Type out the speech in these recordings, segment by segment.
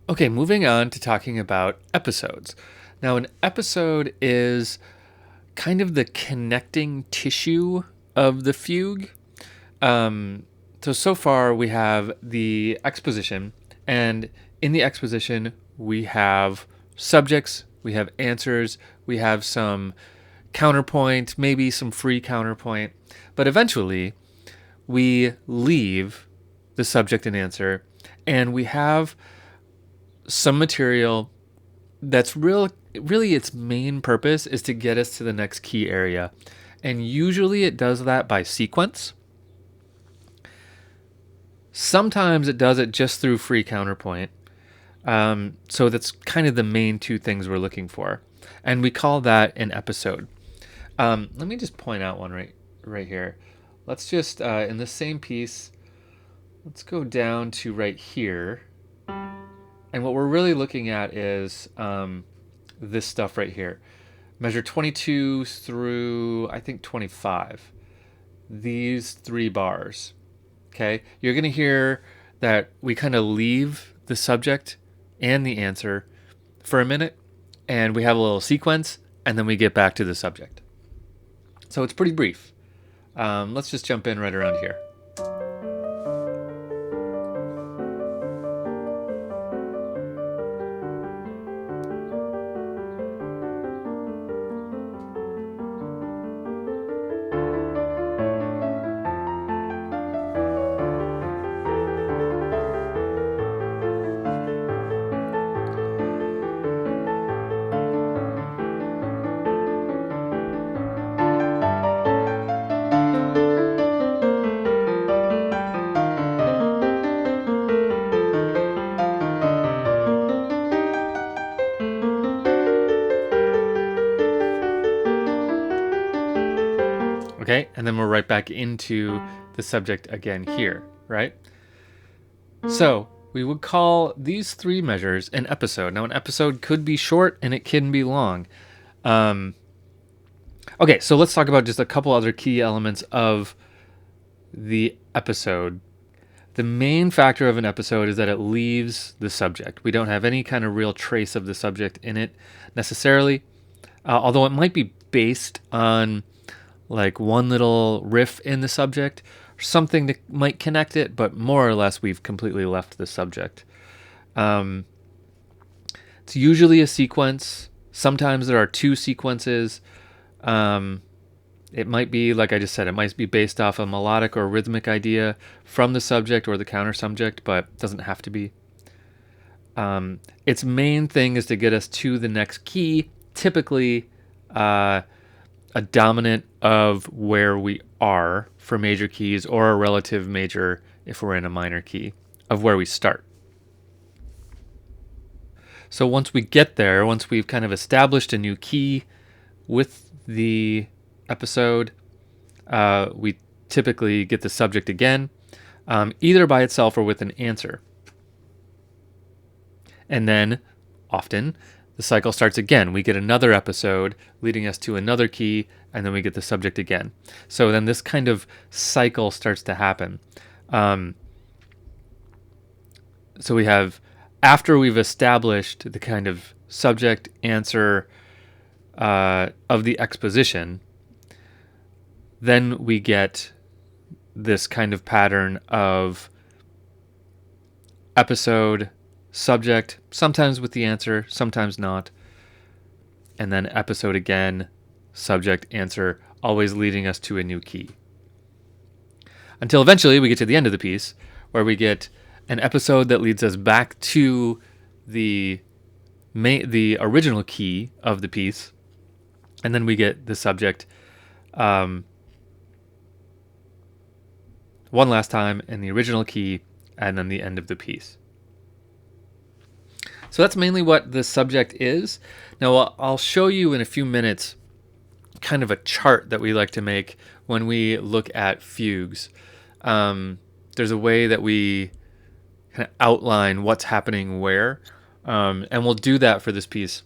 Okay, moving on to talking about episodes. Now, an episode is kind of the connecting tissue of the fugue. Um, so far we have the exposition, and in the exposition we have subjects, we have answers, we have some counterpoint, maybe some free counterpoint, but eventually we leave the subject and answer, and we have some material that's really its main purpose is to get us to the next key area. And usually it does that by sequence. Sometimes it does it just through free counterpoint. So that's kind of the main two things we're looking for. And we call that an episode. Let me just point out one right here. Let's just, in the same piece, let's go down to right here. And what we're really looking at is this stuff right here. Measure 22 through, I think, 25. These 3 bars. Okay? You're going to hear that we kind of leave the subject and the answer for a minute, and we have a little sequence, and then we get back to the subject. So it's pretty brief. Let's just jump in right around here. Okay, and then we're right back into the subject again here, right? So we would call these 3 measures an episode. Now, an episode could be short and it can be long. Okay, so let's talk about just a couple other key elements of the episode. The main factor of an episode is that it leaves the subject. We don't have any kind of real trace of the subject in it necessarily, although it might be based on like one little riff in the subject, something that might connect it, but more or less we've completely left the subject. It's usually a sequence. Sometimes there are 2 sequences. It might be, like I just said, it might be based off a melodic or rhythmic idea from the subject or the counter subject, but it doesn't have to be. Its main thing is to get us to the next key, typically a dominant of where we are for major keys, or a relative major if we're in a minor key, of where we start. So once we get there, once we've kind of established a new key with the episode, we typically get the subject again, either by itself or with an answer. And then, often, the cycle starts again. We get another episode leading us to another key, and then we get the subject again. So then this kind of cycle starts to happen. So we have, after we've established the kind of subject answer of the exposition, then we get this kind of pattern of episode, subject, sometimes with the answer, sometimes not, and then episode again, subject, answer, always leading us to a new key. Until eventually we get to the end of the piece, where we get an episode that leads us back to the original key of the piece, and then we get the subject one last time in the original key, and then the end of the piece. So that's mainly what the subject is. Now I'll show you in a few minutes kind of a chart that we like to make when we look at fugues. There's a way that we kind of outline what's happening where, and we'll do that for this piece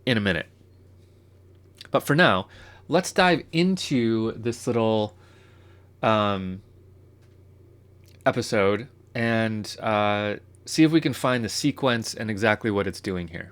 in a minute. But for now, let's dive into this little episode and see if we can find the sequence and exactly what it's doing here.